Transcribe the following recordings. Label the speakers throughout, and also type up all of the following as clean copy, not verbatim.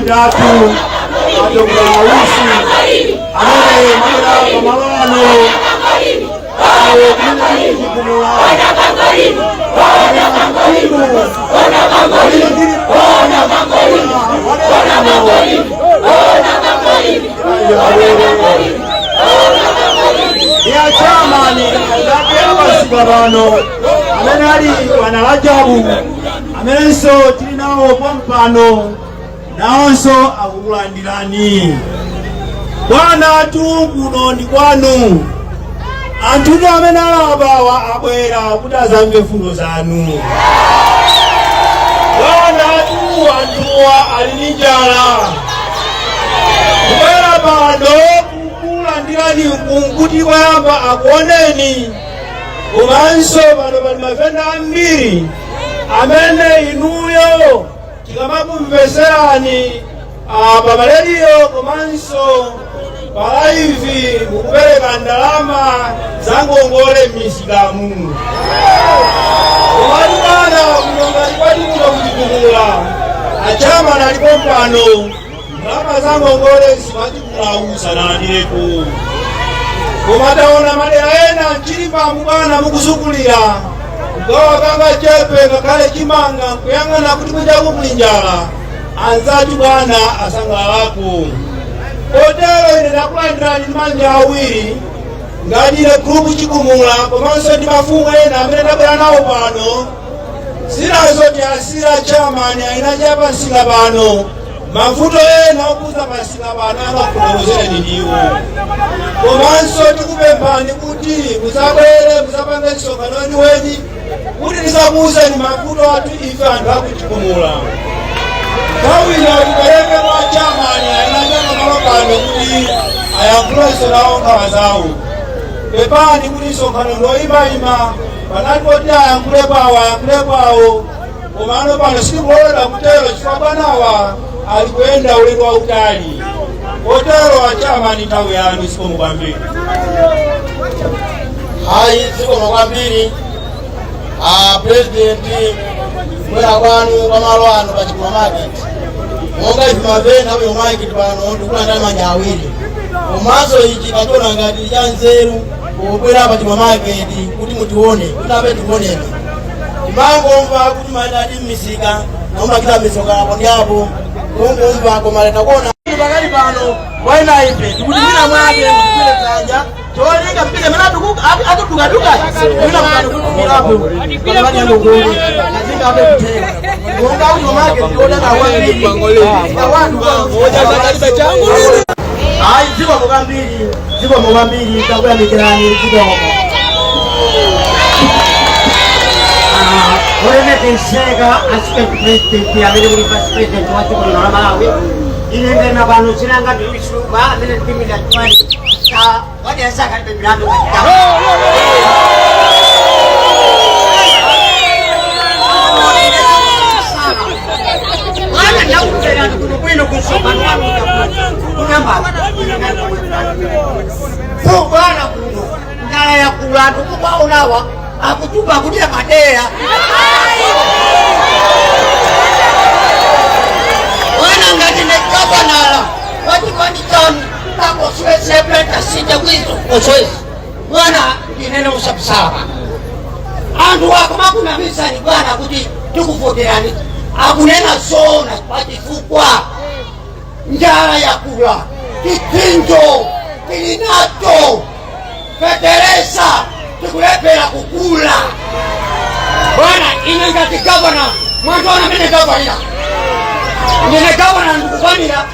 Speaker 1: Tatu Adoglawisi Ane Mara Kamalano Ayo Kini Kini ya chamani ngati abasika bano amene ali wanalajabu amenenso tili nawo pompano nawonso akukulandirani. Bwana tu kuno ndi kwanu, anthu amene alabawa abwera kuti azamve fundo zanu. Bwana tu anthuwa ali ndi njala kubwera pano kukulandirani kuti kwayamba akuoneni. Komanso pano pali mavenda ambiri amene inuyo tikamakumveserani pa malediyo komanso pa live mukupereka ndalama za ngongole m'misikamu. Komatu bwana kunongati kwati kuno kuchikumula achama nalipo mpano ndalama za ngongole simachikulausa nandirepo. Komataona madera ena Chilima mubwana mukusukulira ngawa kanga chepe kakale chimanga kuyang'ana kuti kujaku kulinjala anzatu bwana asangalalapo. Kotero ine ndakulandirani manja awiri ngadile grupu chikumula komanso ndi mafumu ena amene ndabwera nawo pano. Zinazo tiasira chamani aina chapa nsika pano mavuto ena okuza pasika pano angakulongozereni ndiwo. Komanso tikupemphani kuti musabwere musapange msonkhano weni kuti tisakuuzeni mavuto athu ife anthu akuchikumula. Nthawi ino tipereke kwa chamani aina malo pano kuti ayankhulenso nawo nkhawa zawo. Pepani kuti msonkhano ndoyimayima panatipoti ayankhule kwawo. Komano pano sitikulola kutero chifukwa bwanawa ali kuyenda ulendo wautali. Kotero achamani nthawi yanu sikomo kwambiri.
Speaker 2: Hayi sikomo kwambiri. President kwera kwanu pamalo ano pa Chilima market. Monga chimavena uyo market pano ndikulandira manja awiri. Komaso ichi kachona ngati cha nzeru kubwera pa Chilima market kuti mutione kuti ape tioneni. Timangomva kuti madadi m'misika naomba kita misoka apo ndi apo. Ngomva komaleta kuona pakali pano waina ife tikuti mina mwake mkwile kanja cholinga mpile mena atuduka mina mwake kukulapo kwa mbani ya ngongo kazinga ape kutega kuonga ujo mwake kuona na wani na wanu hai ziko mwambili itakuwa mikirani kidogo. Volete pensare a presidente a vedere il presidente quanto con la Malawi in interna vanno cinanga di suba nel 2020 sta guarda sa che il bilancio guarda la uscita con quello con suo manuale una banda fu guarda ndala ya kulando kwa unawa akutuba kudia madea wana ngati nekapa nala wati kwani town tako swese pleta sita kwizo oswezi wana inene usabisaba andu wako makuna misani bwana kuti tikufoterani akunena zona pati fukwa njala ya kula kitinjo kilinato feteresa tikulepera kukula bwana ine ngati gavana mwantona mene gavana nene gavana ndikufanira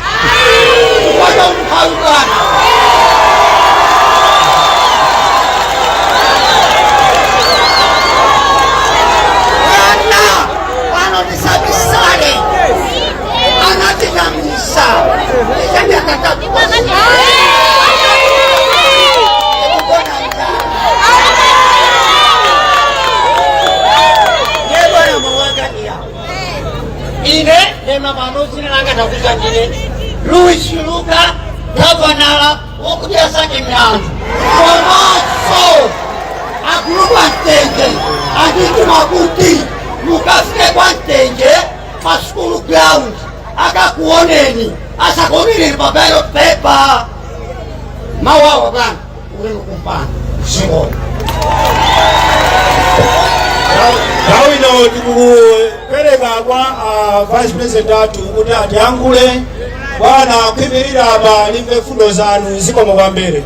Speaker 2: kupata umkhalu bwana pano nisabisale anatinamisa ikandiakatatu ine nema manozi nanga nakuzanjine Luis Luka gavanala wokutia sake miandu Komaso akuluba ntenge akitu makuti mukafike kwa ntenge pasukulu ground akakuoneni asakomile babelo pepa mawawa bana ule kumpana singoni
Speaker 1: Nthawi ino tikupereka kwa Vice President athu kuti atiyankhule. Bwana kuyimirira apa limve fundo zanu zikomo kwambiri.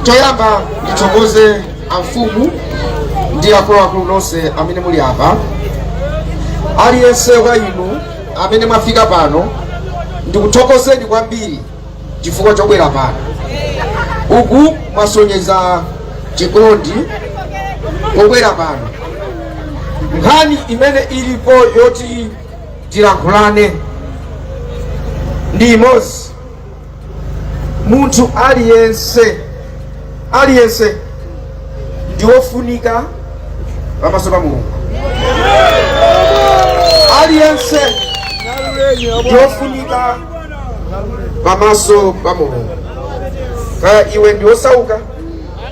Speaker 3: Toyamba nitokoze amfumu ndi akulu nonse amene muli apa. Aliyense wa inu amene mwafika pano ndikuthokozeni kwambiri chifukwa chobwera pano. Uku mwasonyeza chikondi pobwera pano. Nkhani imene ilipo yoti tilankhulane ndi imodzi. Munthu aliyense ndiwofunika pamaso pa Mulungu. Aliyense ndiwofunika pamaso pa Mulungu. Kaya iwe ndiwosauka,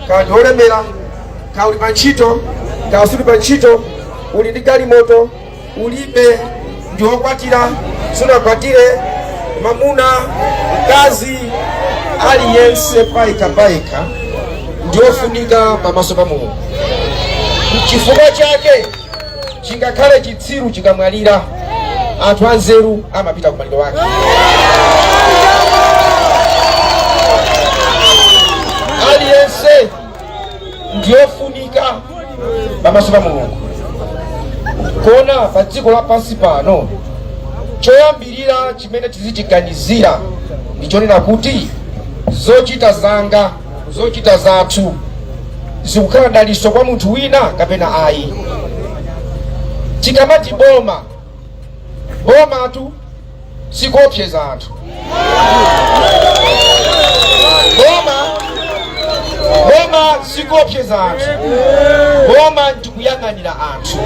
Speaker 3: kaya ndiwolemera, kaya uli pa ntchito, kaya usuli pa ntchito, uli ndi galimoto, ulibe, ndiwokwatira, sunakwatire, mamuna, mkazi, aliyense paika ndiwofunika pamaso pa Mulungu. Chifukwa chake chingakhale chitsiru chikamwalira, anthu anzeru amapita kumaliro wake. Aliyense ndiwofunika pamaso pa Mulungu. Kona pa dziko lapansi pano choyambirira choyambirira chimene tizitiganizira ndichonena kuti zochita zanga zochita zathu zikukhala daliso kwa munthu wina kapena ayi. Tikamati bomatu sikuopseza anthu. Boma sikuopseza anthu. Boma ndikuyang'anira anthu.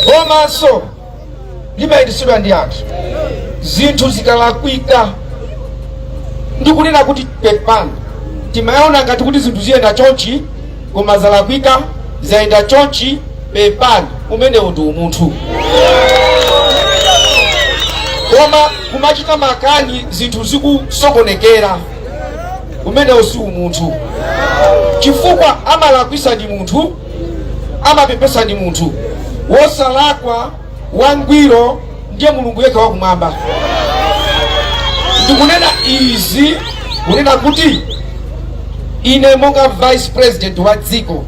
Speaker 3: Komaso limayendesedwa ndi anthu. Zinthu zikalakwika ndikunena kuti pepani timaona ngati kuti zinthu ziyenda chonchi koma zalakwika zayenda chonchi pepani umenewo ndi umunthu. Koma kumachita makani zinthu zikusokonekera umenewo si umunthu. Chifukwa amalakwisa ndi munthu, amapepesa ndi munthu. Wosalakwa wangwiro ndiye Mulungu yekha wakumwamba. Ndikunena izi kunena kuti ine monga Vice President wa dziko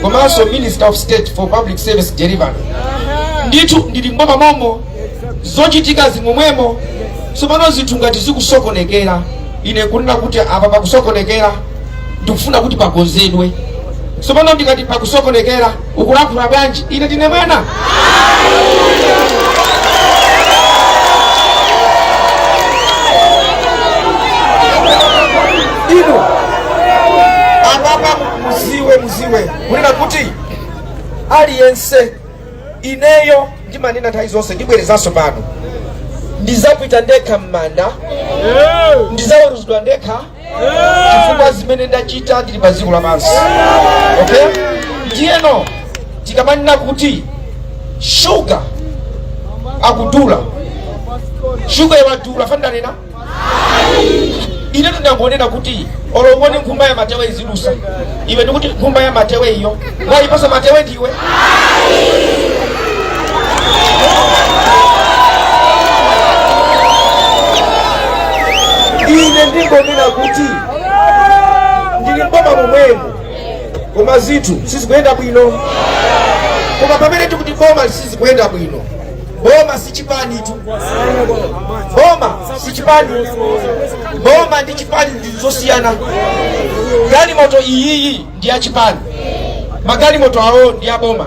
Speaker 3: Komaso Minister of State for Public Service Delivery ndithu ndili mboma momo zochitika zimomwemo. Tsopano zinthu ngati zikusokonekera ine kunena kuti apa pakusokonekera ndikufuna kuti pakonzedwe. Tsopano ndikati pakusokonekera ukulankhula bwanji ine ndine mwena? Ino apapa muziwe kunena kuti aliyense ineyo ndimanena nthawi zonse ndibwerezanso pano ndizapita ndekha m'manda, ndizaweruzidwa ndekha chifukwa zimene ndachita ndili pa dziko lapansi. Okay? Ndiyeno tikamanena kuti shuga akudula, shuga yawadula fandanena ine tunangonena kuti olowone nkhumba ya matewe izilusa iwe ndikuti nkhumba ya matewe iyo wayipasa matewe ndiwe. Ine ndingonena kuti ndili mboma momwemo koma zinthu sizikuyenda bwino. Koma pamene tikuti boma sizikuyenda bwino, boma si chipani tu. Boma si chipani. Boma ndi chipani ndizosiyana. Galimoto iyi ndi ya chipani, magalimoto awo ndi ya boma.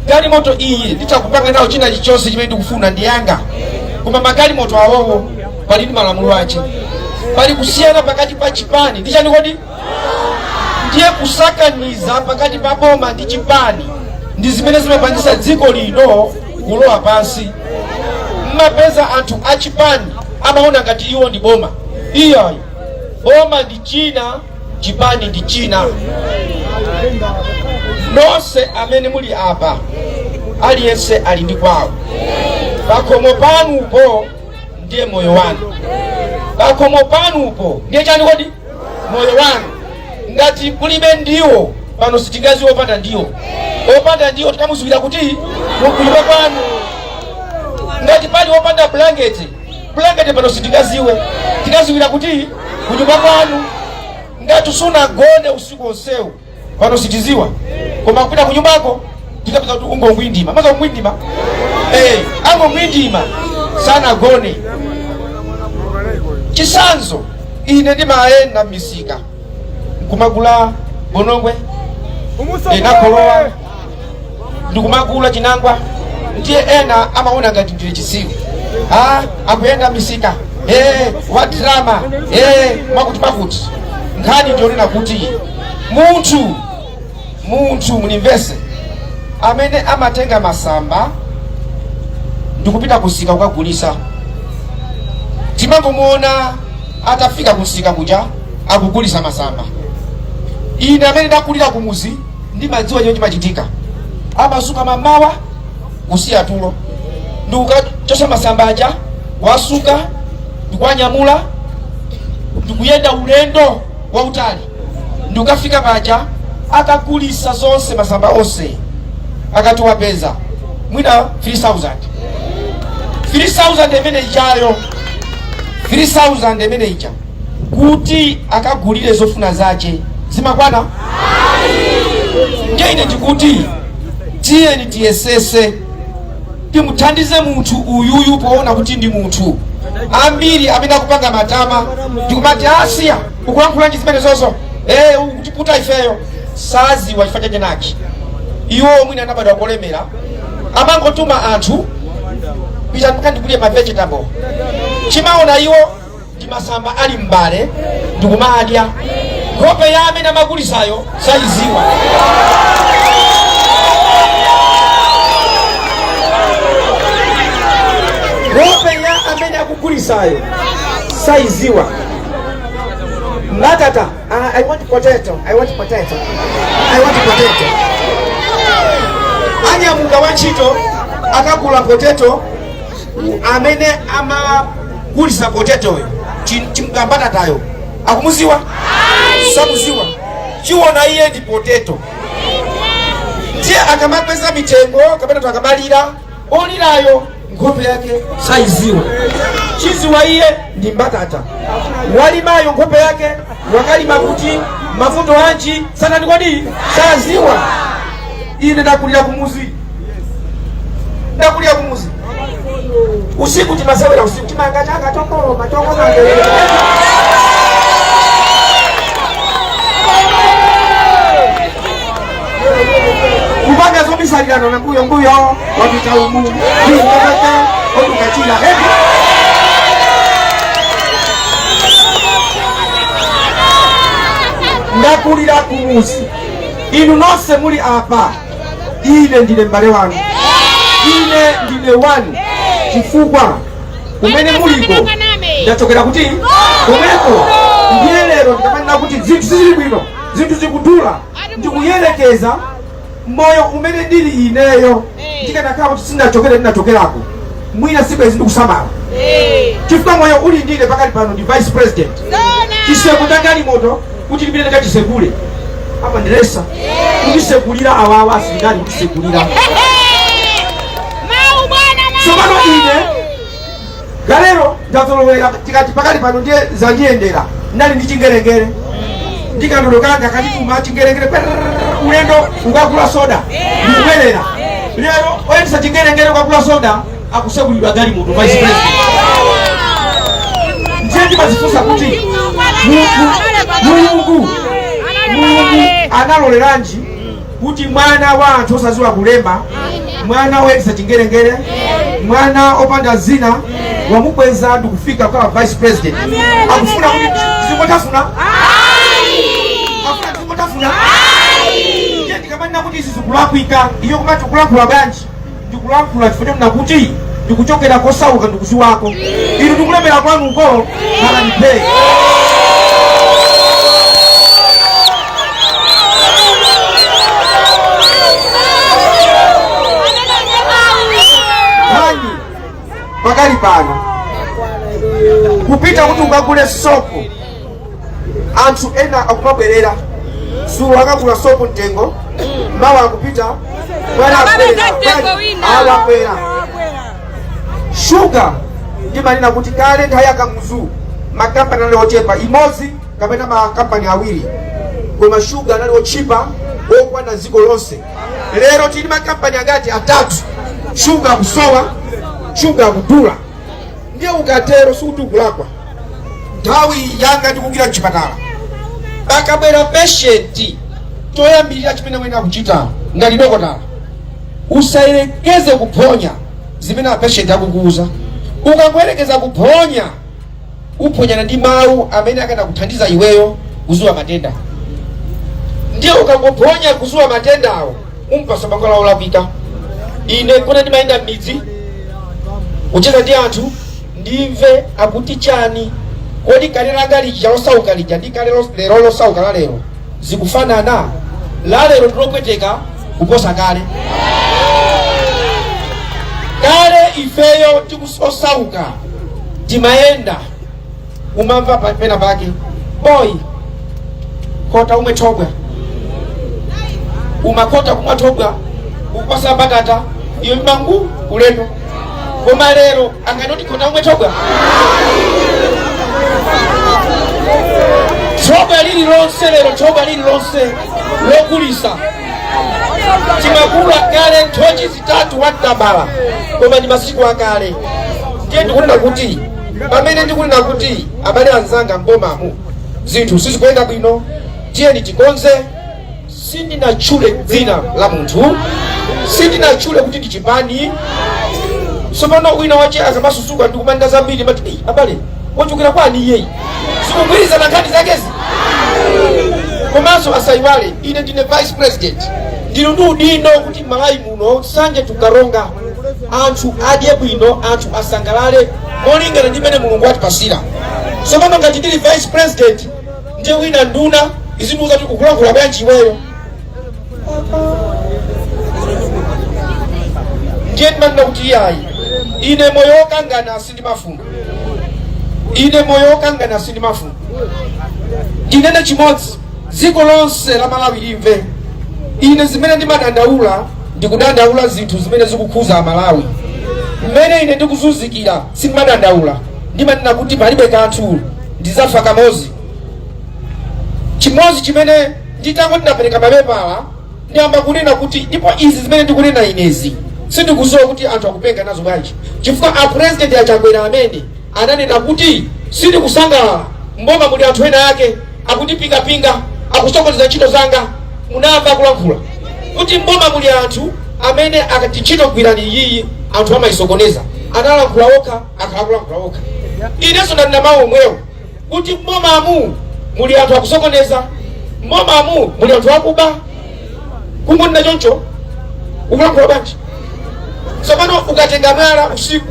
Speaker 3: Galimoto iyi nditakupanga nawo china chilichonse chimene ndikufuna ndi yanga, koma magalimoto awowo pali ndi malamulo ache. Pali kusiyana pakati pa chipani ndi chani kodi? Ndiye kusakaniza pakati pa boma ndi chipani ndi zimene zimapangisa dziko lino kulowa pansi. Mmapeza anthu achipani amaona ngati iwo ndi boma. Iyayi boma ndi china, chipani ndi china. Nonse amene muli apa aliyense ali ndi kwawo. Pakhomo panupo ndiye moyo wanu. Pakhomo panupo ndiye chani kodi? Moyo wanu. Ngati kulibe ndiwo pano sitingazi opanda ndiwo. Opanda ndiwo tikamuzwira kuti kulibe kwanu. Ngati pali opanda blanket pano sitingaziwe tikaziwira kuti kunyumba kwanu. Ngati sunagone usiku onsewu pano sitiziwa, koma kupita kunyumbako tikapita kuti ungongwindima. Maza ungwindima? Angongwindima sanagone. Chisanzo ine ndimayenda misika nkumagula bonongwe nakolowa ndikumagula chinangwa. Ndiye ena amaona ngati ndile chisiwi. Akuyenda misika wa drama makuti. Nkhani ndionena kuti munthu munimvese amene amatenga masamba ndikupita kusika kukagulisa. Timangomuona atafika kusika kuja akugulisa masamba. Ine amene ndakulira kumuzi ndimadziwa chimene chimachitika. Amasuka mamawa kusiya tulo ndikukachosa masamba aja wasuka ndikuanyamula ndikuyenda ulendo wautali ndikukafika paja akagulisa zonse masamba onse akatiwapeza mwina 3,000 imene ichayo 3,000 imene icha kuti akagulire zofuna zache zimakwana. Ndiye ine ndikuti tiyeni tiyesese timuthandize munthu uyuyu poona kuti ndi munthu. Ambiri amene akupanga matama ndikumati asiya ukulankhula chizimene zozo ukutiputa ifeyo saziwa chifukwa chenaki. Iwo mwina anabadwa kolemera amangotuma anthu pita mukandikulie ma vegetable chimaona iwo ndi masamba ali mbale ndikumadya nkhope ya amene amagulisayo sayiziwa. Nkhope ya amene akugulisayo sayiziwa. Matata, I want potato, I want potato, I want potato. Anyamuka wantchito akagula potato amene amagulisa potato chimkambatatayo akumuziwa samuziwa chiwona iye ndi potato. Ndiye akamapeza mitengo kapena akabalira olirayo nkhope yake sayiziwa. Chiziwa iye ndi mbatata. Walimayo nkhope yake wakalima kuti mavuto anji sanani kodi saziwa. Ine ndakulira kumuzi. Ndakulira kumuzi. Usiku timasewera usiku timangachanga toko matoko ngere. Kupanga zobisalirana na mbuyo wapita umu. Ndikapata okukachira hepi. Ndakulira kumuzi. Inu nonse muli apa. Ine ndine mbale wanu. Ine ndine wanu. Chifukwa kumene muliko ndachokera kuti komeko ndiye lero ndikamanena kuti zinthu zili bwino, zinthu zikudula, ndikuyelekeza moyo umene ndili ineyo ndikanakhala kuti sindachokera ndinachokerako mwina sibwezi ndikusamala. Chifukwa moyo uli ndine pakali pano ndi vice president. Chiseko ndagali moto kuti libire ndikachisekule apa ndiresa kuchisekulira awawa asilikali kuchisekulira. Somano ine galero ndazolowera tikati pakali pano ndiye zandiendera ndali ndi chingerengere ndikandolokanga kachituma chingerengere ulendo ukagula soda ndikubwerera lero oyendesa chingerengere ukagula soda akusekulidwa gali moto vice president. Ndiye ndimazifunsa kuti Mulungu analoleranji kuti mwana wa anthu osaziwa kulemba, mwana oyendesa chingerengere, mwana opanda zina wamukweza ndikufika kwa vice president. Akufuna kuti zimotafuna? Akufuna zimotafuna? Ndiye ndikamanena kuti izi zikulakwika, iyo kumati kulankhula bwanji ndikulankhula chifukwa nakuti ndikuchokera kosauka ndikuziwako. Inu ndikulemera kwanuko hala nipei. Pakali pano kupita kuti ukagule sopo anthu ena akumabwerera sulo akagula sopo mtengo mawa akupita bwana akwera shuga ndimanena kuti kale nthawi yakamuzu makampani anali ochepa imodzi kapena makampani awiri koma shuga anali ochipa okwana dziko lonse. Lero tili makampani angati atatu shuga kusowa shuga kudula. Ndiye ukatero sukuti ukulakwa nthawi yanga ndikugira mchipatala akabwera patient toyambirira chimene mwene akuchita ngati dokotala usayelekeze kuphonya zimene patient akukuuza. Ukangoyerekeza kuphonya uphonyana ndi mawu amene akana kuthandiza iweyo kuzuwa matenda. Ndiye ukangophonya kuzuwa matendawo umpasa mangola olakwika. Ine kuna ndimayenda m'midzi kucheza ndi anthu ndimve akuti chani kodi kale langa lija losauka lija ndi kale lero losauka la lero zikufanana. La lero ndilopweteka kuposa kale. Kale ifeyo tikusauka timayenda umamva pena pake boy kota umethobwa umakota kumatobwa ukupasa batata iyo mbangu kulendo. Koma lero anganoti kota umethobwa thoba lili lonse lero thoba lili lonse lokulisa timakula kale nthochi zitatu watabala koma ndi masiku akale. Ndiye ndikunena kuti pamene ndikunena kuti abale anzanga mbomamu zinthu sizikuyenda bwino, tiyeni tikonze. Sindinatchule dzina la munthu, sindinatchule kuti ndi chipani. Sopano wina wache akamasusuka ndikumanga zambiri mati abale wochokera kwani iyeyi sikugwirizana nkhani zakezi. Komanso asayiwale ine ndine vice president, ndino ndi udindo kuti Malawi muno sanje tukaronga anthu adye bwino, anthu asangalale molingana ndi mmene Mulungu atipasira. Sopano ngati ndili vice president ndiye wina nduna izinduza kuti kukulankhula bwanji iweyo. Ndiye ndimanena kuti iyayi ine moyo wokangana sindimafuna, ine moyo wokangana sindimafuna. Ndinene chimodzi, dziko lonse la Malawi limve ine zimene ndimadandaula, ndikudandaula zinthu zimene zikukhuza Amalawi. Mmene ine ndikuzunzikira sindimadandaula, ndimanena kuti palibe kanthu ndizafa kamozi. Chimodzi chimene nditangoti ndapereka mapepala ndiyamba kunena kuti ndipo izi zimene ndikunena inezi sindikusowa kuti anthu akupenga nazo bwanji, chifukwa a president achakwera amene ananena kuti sindikusangalala mboma muli anthu ena yake akundipingapinga, akusokoneza ntchito zanga. Munamva kulankhula kuti mboma muli anthu amene akati ntchito gwirani iyiyi anthu amayisokoneza, analankhula okha akalakulankhula okha. Inenso ndanena mawu omwewo kuti mbomamu muli anthu akusokoneza, mbomamu muli anthu akuba. Kungonena choncho ukulankhula bwanji. Sopano ukatenga mwala usiku,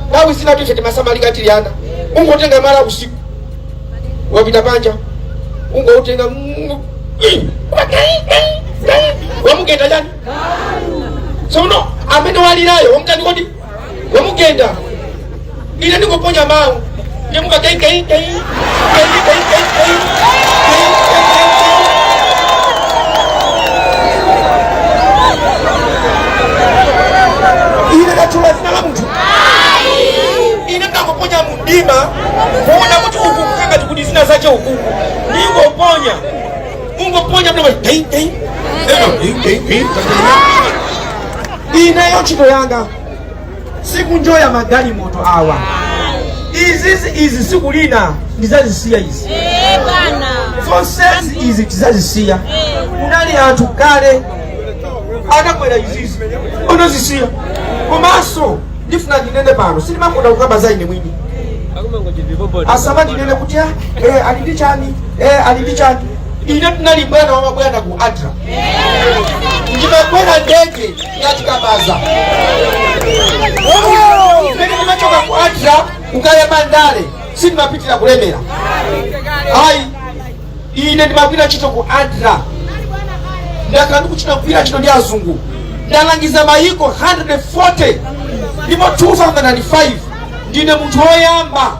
Speaker 3: nthawi zina tife timasamalika tiliana, ungotenga mwala usiku wapita panja, ungoutenga wamugenda chani. Sopano amene walirayo wamtani kodi wamugenda. Ine ndingoponya mawu ndimuka kai ine natula zina la munthu. Ine ndakuponya mundima kuona kuti uku kukanga tikuti zina zache ukuku ningoponya ungoponya mnama ineyo ntchito yanga sikunjoya magali moto awa. Izi siku lina ndizazisiya izi zonse izi tizazisiya. Kunali anthu kale anakwera izizi onozisiya. Komaso ndifuna ndinene pano sindimakonda kukamba za ine mwini, asama ndinene kuti ali ndi chani ali ndi chani. Ine tinali bwana wa mabwana ku Adra, ndimakwera ndege yatikabaza mene ndimachoka ku Adra ukaya Mandale sindimapitira kulemera. Ayi ine ndimakwira ntchito ku Adra, ndakhala ndikuchita kugwira ntchito ndi azungu, ndalangiza mayiko 140 ndipo 2005 ndine munthu woyamba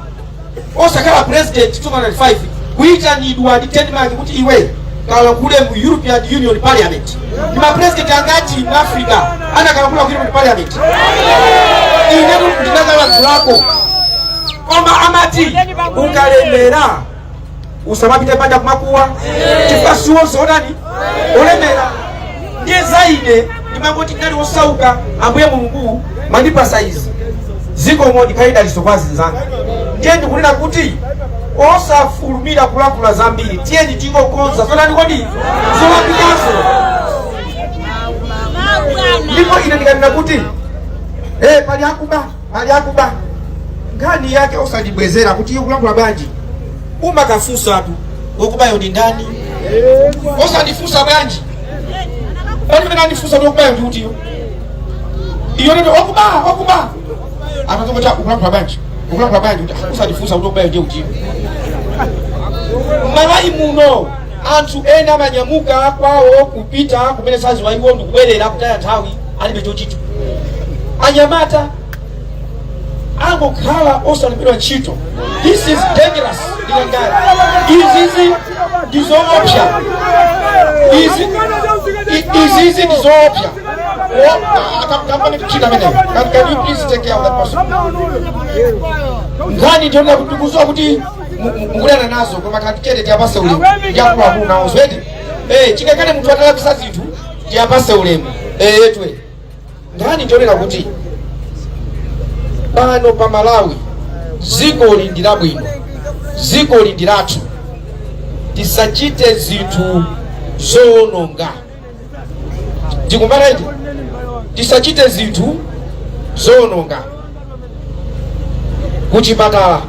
Speaker 3: osakhala president 2005 kuyitanidwa ndi Denmark kuti iwe kalankhule mu European Union Parliament. Ndi ma president angati mu Africa anakalankhula ku European Parliament. Ine ndinakalankhulako koma amati ukalemera usamapite panja kumakuwa chifukwa siwonse onani olemera. Ndiye zaine ndimangoti ngati osauka ambuye Mulungu mandipasa izi ziko modi kaida lisokwazi zanga. Ndiye ndikunena kuti osafulumira kulakula zambiri, tiyeni tingokonza zonani kodi zolapikaso. Ndipo ine ndikanena kuti pali akuba nkhani yake osandibwezera kuti kulakula bwanji umakafunsa tu wokubayo ndi ndani, osandifunsa bwanji pali mene andifunsa wokubayo ndi utiyo iyo ndio okuba akazomota kulakula bwanji usandifunsa wokubayo ndi utiyo. Malawi muno anthu ena amanyamuka kwawo kupita kumene sazi waiwo ndikubwerera kutaya nthawi alibe chochita. Anyamata angokhala osalipidwa ntchito. This is dangerous. Izi ndizoopsa. Izi ndizoopsa. Can you please take care of that person? Nkhani ndiona kutukuzwa kuti mungulana nazo koma katikete tiapase ulemu ndiakula kuna ozwedi chikakane mtu atalapisa zinthu tiapase ulemu etwe. Nkhani ndionera kuti pano pa Malawi ziko ndi labwino, ziko ndi lathu, tisachite zinthu zoononga. Tikumvana, tisachite zinthu zoononga. Kuchipatala,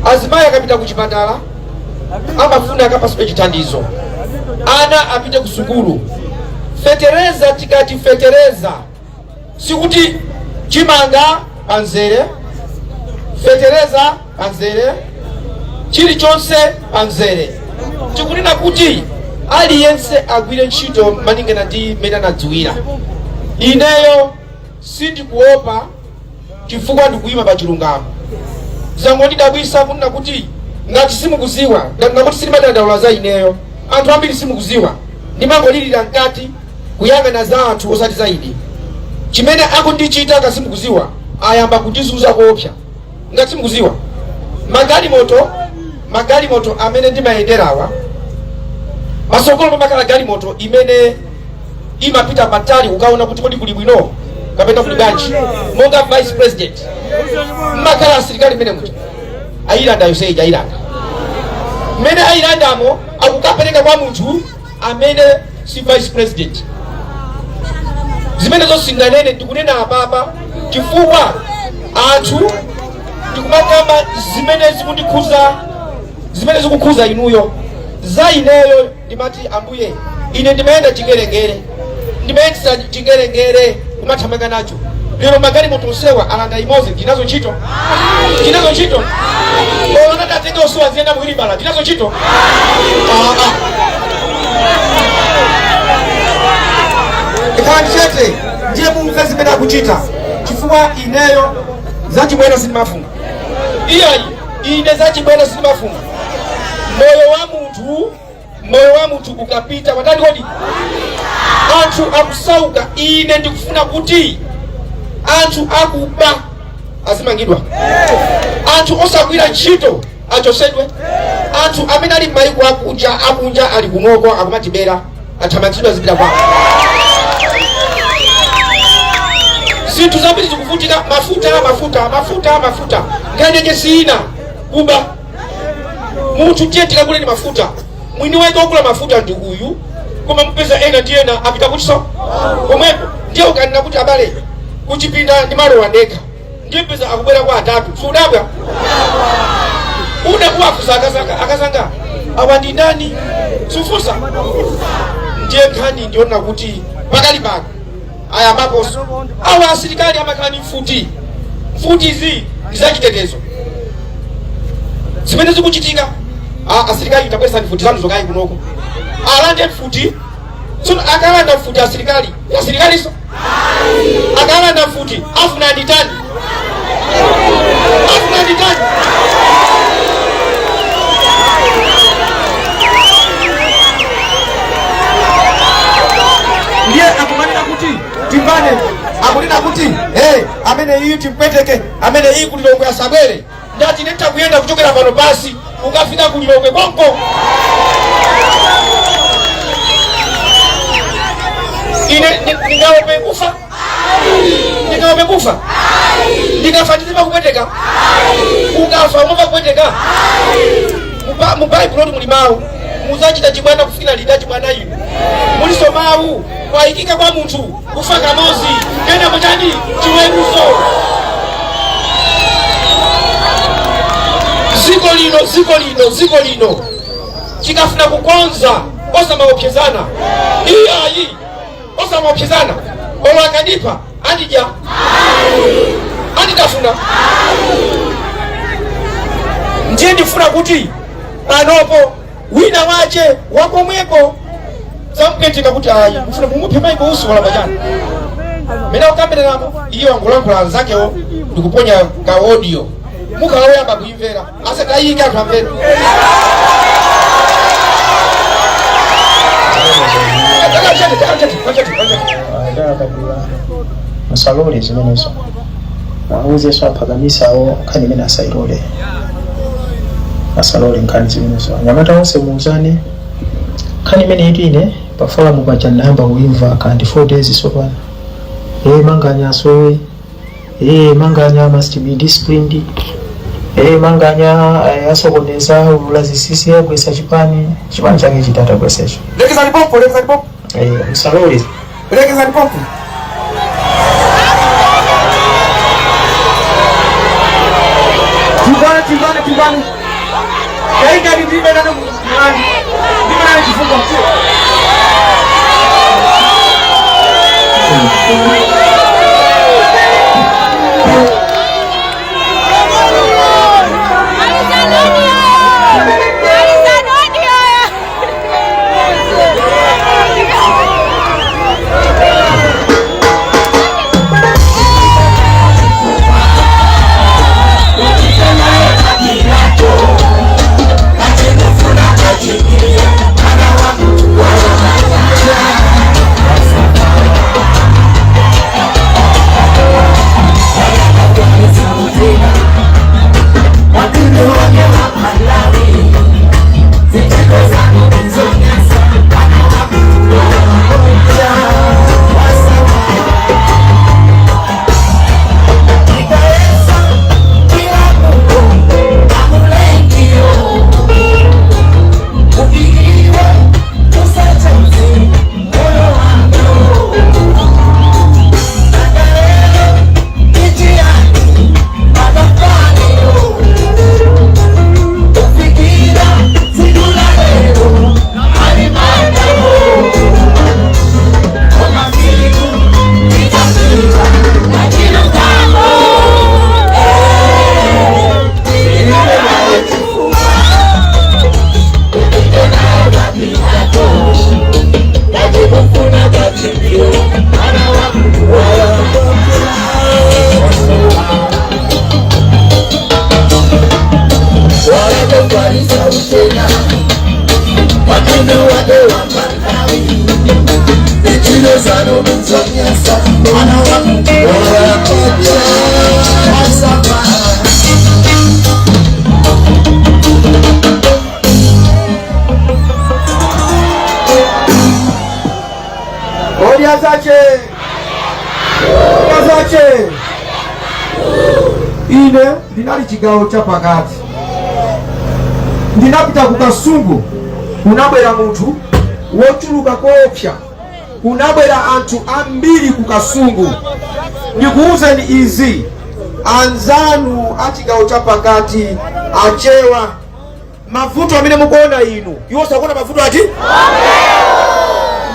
Speaker 3: azimayi akapita kuchipatala amafuna akapaswe chithandizo, ana apite kusukulu. Fetereza, tikati fetereza sikuti chimanga panzere, fetereza panzere, chilichonse panzere. Tikunena kuti aliyense agwire ntchito malingana ndi mmene anadziwira. Ineyo sindikuopa chifukwa ndikuyima pa chilungamo. Zangondidabwisa kunena kuti ngati simukuziwa, ngakuti silimadandaula za ineyo, anthu ambiri simukuziwa, ndimangolirira mkati kuyang'ana za anthu osati za ine. Chimene akundichita ngati simukuziwa ayamba kutizunza koopsa. Ngati simukuziwa, magalimoto amene ndimayenderawa, masogolo pamakhala galimoto imene imapita patali ukaona kuti kodi kuli bwino kapena kuli bwanji. Monga vice president makhala asilikali imene muja ayilanda yoseja ayilanda mmene ayilandamo akukapereka kwa munthu amene si vice president. Zimene zosinganene ndikunena apapa chifukwa anthu ndikumakamba zimene zikukhuza inuyo. Za ineyo ndimati ambuye ine ndimayenda chingerengere, ndimayendesa chingerengere kumathamanga nacho. Lero magalimoto onsewa alanda imozi, ndinazo ntchito, ndinazo ntchito. Ona ndatenga usuwa ziyenda muhilibala, ndinazo ntchito. Ikanchete ndiye Mulungu zimene akuchita, chifukwa ineyo zachibwera sindimafunga. Ine zachibwera sindimafunga. Moyo wa munthu ukapita watani kodi anthu akusauka. Ine ndikufuna kuti anthu akuba azimangidwa, anthu osagwira ntchito achosedwe, anthu amene ali m'mayiko akunja ali kunoko akumatibera athamangitsidwa zipita kwawo. Zinthu zambiri zikuvutika, mafuta nganyenye sina kuba munthu tiye tikagule ni mafuta. Mwini wake okula mafuta ndi uyu, koma mpeza ena ndiyena apita kuchiso komwepo. Ndiye ukanena kuti abale kuchipinda ndi malo wandeka, ndiye mpeza akubwera kwa atatu. Sudabwa unakuwafusa akazanga awa ndi ndani sufusa. Ndiye Nkhani ndiona kuti pakali pano aya maposo awa asilikali amakhala ni mfuti izi ndizachitetezo zimene zikuchitika. Asilikali itabwesa mfuti zanu zokayi kunoko alande mfuti. Tsono akalanda mfuti asilikali so akalanda mfuti afuna nditani ndiye akumanena kuti timbane, akunena kuti amene iyi timpweteke, amene iyi kulilongwe asabwere. Ndati nditakuyenda kuchokera pano pasi ukafika kulilongwe konko. Ine ndingaope kufa ndingafatizima kupweteka, ukafa umova kupweteka. Mubaibuloni muli mawu muzachita chibwana kufikira lida chibwana inu muliso mawu kwayikika kwa munthu kufa kamozi ena mutani chiweruzo. Ziko lino chikafuna kukonza osamaopsezana. Iyayi osamaopsezana. Olakanipa andija anditafuna. Ndiye ndifuna kuti panopo wina wache wakomweko zampetika kuti ayi mfuna mumupe maiko usu wala bajana. Mena ukambenerapo iyo angulankhula anzakewo ndikuponya ka audio mukaloyamba kuimvera asatayika akamvera.
Speaker 4: Musalole zimenezo mwabuze so apagamisawo Nkhani imene asayilole, asalole Nkhani zimenezo. Anyamata onse muuzane Nkhani imene itine pafolamu paja nayamba kuimva kandi 4 days sopana manganya asowe manganya must be disciplined. Manganya asokoneza ulazisisi kwesa chipani chake chitata kwesecho.
Speaker 3: Lekeza lipopo.
Speaker 4: Msaloli.
Speaker 3: Lekeza lipopo. Tibane. Yainga ndibe na mwana. Ndibe na kifungo mtio. Ine ndinali chigawo cha pakati. Ndinapita ku Kasungu, kunabwera munthu wochuluka koopsa, kunabwera anthu ambiri ku Kasungu. Ndikuwuzeni izi, anzanu a chigawo cha pakati achewa. Mavuto amene mukuona inu, iwo sakuona mavuto ati?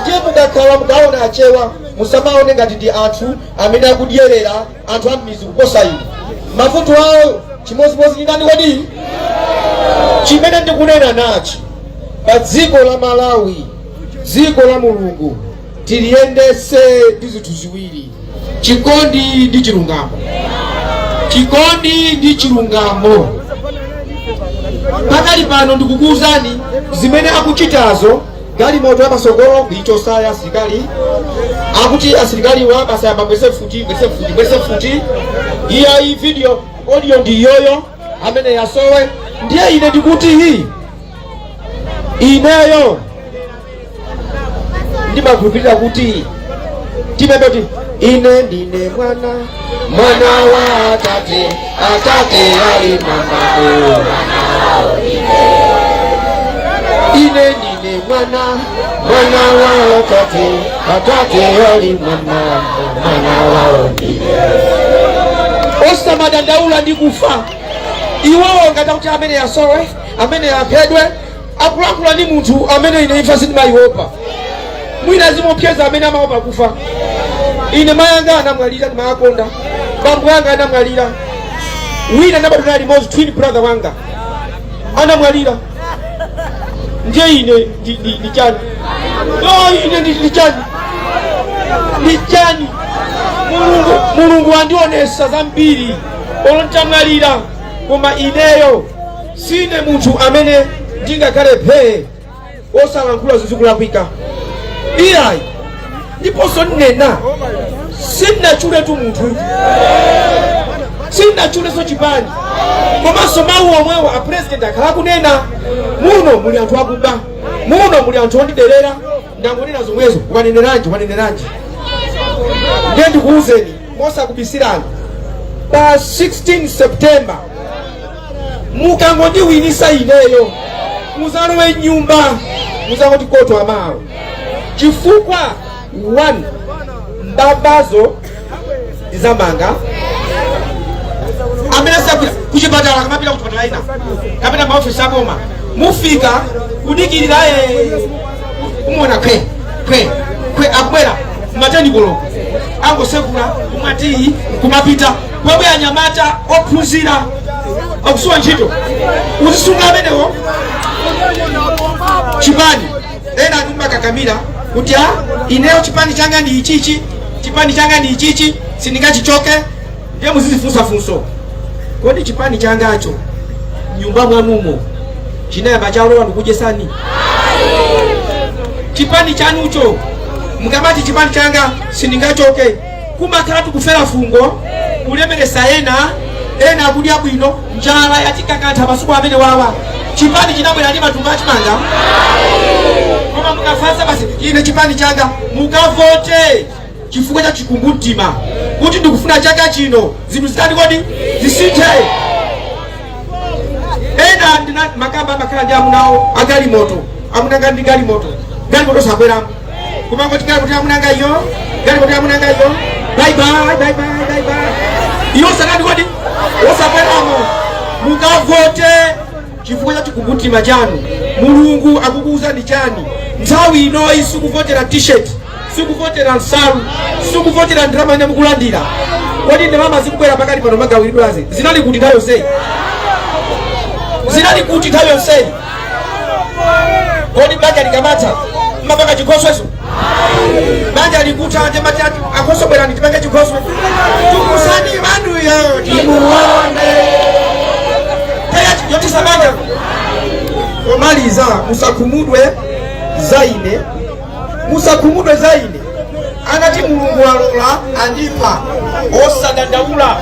Speaker 3: Ndiye mukakhala mukaona achewa, musamaone ngati ndi anthu amene akudyerera anthu ammizi kuposa inu. Mavuto awo chimozimozi ni ndani kodi? Chimene ndikunena nachi, pa dziko la Malawi, dziko la Mulungu, tiliyendese ndi zinthu ziwiri: chikondi ndi chilungamo. Chikondi ndi chilungamo. Pakali pano ndikukuwuzani zimene akuchitazo galimoto yamasogolo kuichosaya asilikali. Akuti asilikali wa basa mabwese futi. Iya hii video audio ndiyoyo amene yasowe. Ndiye ine ndikuti hii ineyo ndimagupira kuti timeboti ine ndine mwana wa atate ali mama. Ine ndine mwana wa atate ali mwana wa Osta madandaula ndi kufa. Iwo ngata kuti amene yasowe, amene yaphedwe, akulankhula ndi munthu amene ine Infa sindimaiopa. Mwina zimopyeza amene amaopa kufa. Ine mayanga anamwalira ndimakonda. Bambo yanga anamwalira. Wina nabatuna limodzi twin brother wanga anamwalira. Ndiye ine ndi chani? Ine ndi chani? Ndi chani? Mulungu andionesa zambiri olontamwalira, koma ineyo sine munthu amene ndingakhale phe osalankhula zizikulakwika. Iyayi ndiponso nena sinnachuletu munthu, sinnachuleso chipani. Komanso mawu omwewo a president akhala kunena muno muli anthu akuba, muno muli anthu ondiderera. Ndangonena zomwezo waneneranji. Ndiye ndikuwuzeni mosakubisirana, pa 16 September mukangondiwinisa ineyo muzalowe nyumba muzangoti koto amawo chifukwa 1 ndambazo ndizamanga amene sabwera kuchipatala kamapita kuchipatala ina kapita maofisi akoma mufika kudikirira umona kwe akubwera mateni koloko angosekula kumati kumapita kwabwe anyamata ophunzira akusuwa ntchito uzisunga amenewo chipani ena atumba kakamira kuti ineyo chipani changa ndi ichichi chipani changa ndi ichichi sindingachichoke ndiye muzizifunsafunso kodi chipani changacho nyumba mwanumo chinayamba chalowa ndikudyesani chipani chanucho mukamati chipani changa sindingachoke kumakhala tikufera fungo kulemeresa ena akudya bwino njala yatikakantha masuku amene wawa chipani chinabwera ndi matumba achimanga koma mukafasa basi ine chipani changa mukavote chifukwa cha chikumbumtima kuti ndikufuna chaka chino zinthu zitani kodi zisinthe ena ndina makamba makhala ndi amunawo agalimoto amunanga ndi galimoto sakweramu kumangoti galimoto amunanga iyo galimoto amunanga iyo bye iyo sakati kodi osakweramu mukavote chifukwa cha chikumbumtima chanu mulungu akukuuza ndi chani nthawi inoyi sikuvotera t-shirt sikuvotera nsalu sikuvotera ndalama ine mukulandira kodi ndalama zikubwera pakati pano magawiridwazi zinali kuti nthawi yonseyi zinali kuti nthawi yonseyi kodi banja likamata mmapanga chikhosweso banja likuta nje matatu akhoso bwerani tipange chikhoswe tukusani vanuyo timuone taya yotisa banja komaliza musakhumudwe zaine anati mulungu walola andipa osadandaula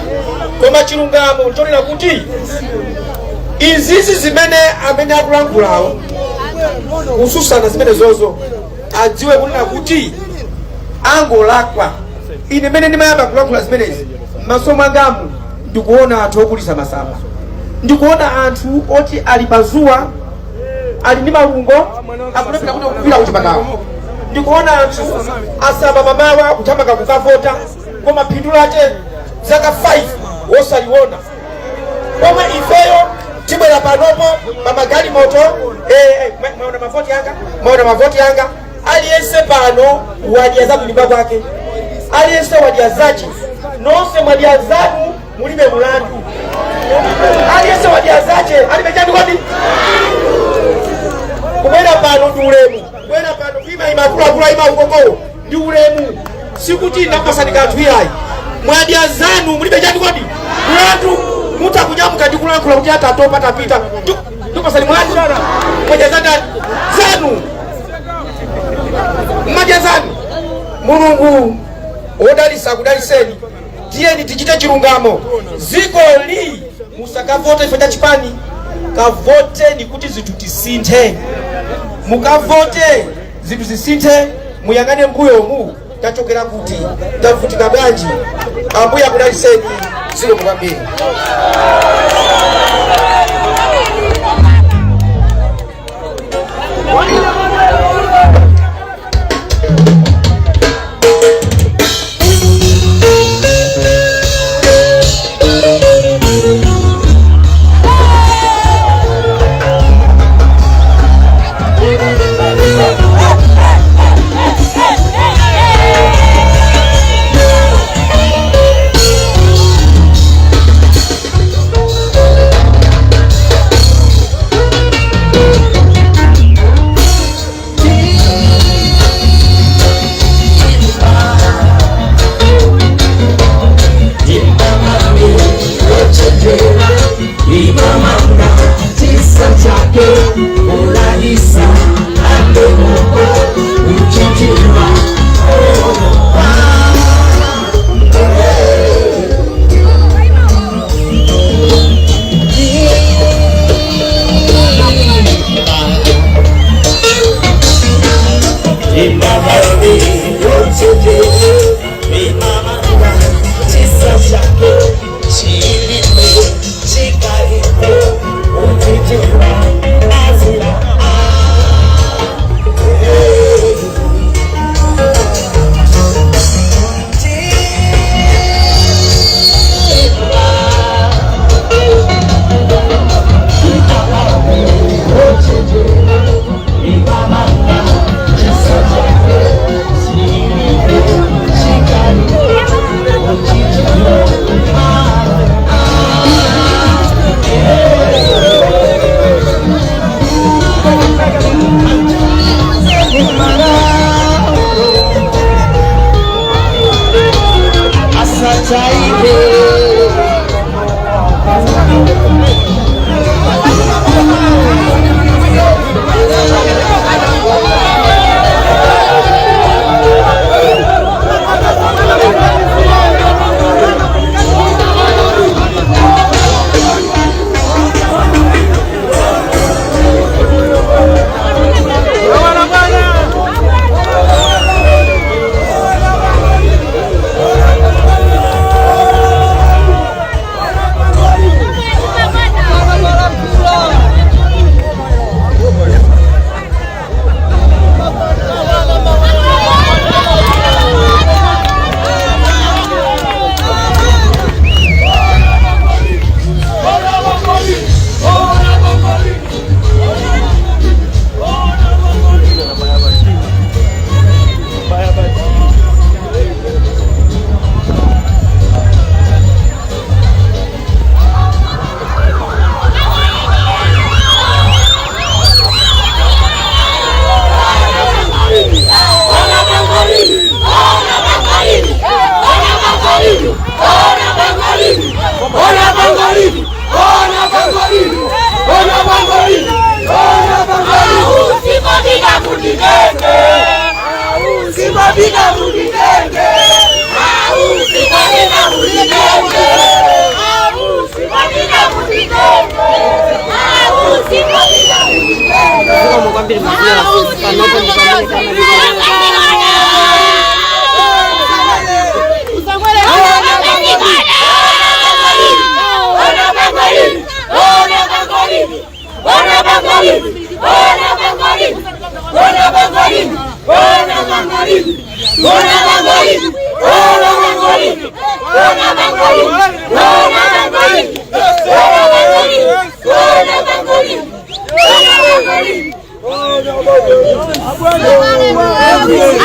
Speaker 3: koma chilungamo nchonena kuti izizi zimene amene akulankhulawo kususana zimene zozo adziwe kunena kuti angolakwa ine mene ndimayamba kulankhula zimenezi m'maso mwangamu ndikuona anthu okulisa masamba ndikuona anthu oti ali pazuwa ali ndi malungo akulepera kuti kupita kuchipatala ndikuona anthu asamba mamawa kuthamanga kukavota koma phindu lake zaka 5 osaliona koma ifeyo tibwera panopo mamagalimoto maona mavoti yanga aliyense pano wadya za kulimba kwake aliyense wadya zachi nonse mwadya zanu mulibe mulandu aliyense wadya zache alibe chandu kodi kubwera pano ndi ulemu kubwera pano kuima imakula ima ukoko ndi ulemu sikuti napasani kanthu iyayi mwadya zanu mulibe chandu kodi mulandu mutakunyamuka ndi kulankhula kuti atatopa tapita ndipasani mulandu mwadya zanu mwadya zanu mulungu odalisa kudaliseni tiyeni tichite chilungamo ziko li musakavote ife cha chipani kavote ni kuti zinthu tisinthe mukavote zinthu zisinthe muyangane mbuyomu tachokera kuti tavutika bwanji ambuya kudaliseni ziko mukambiri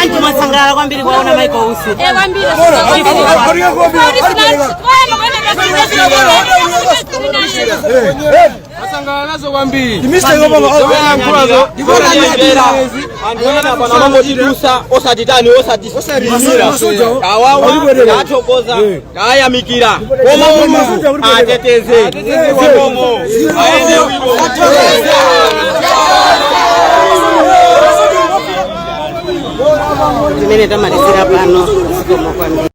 Speaker 5: Antu masangala kwambiri kwaona Michael Usi. Kwambiri.
Speaker 6: Masangala nazo kwambiri. Dimiste ngoma nkulazo. Dibona nyadira. Andona bana mambo didusa osatitani osatimira. Kawawa yatokoza kaya mikira. Komo ateteze. Komo. Aende wibo.
Speaker 5: Kumene tamalizira pano.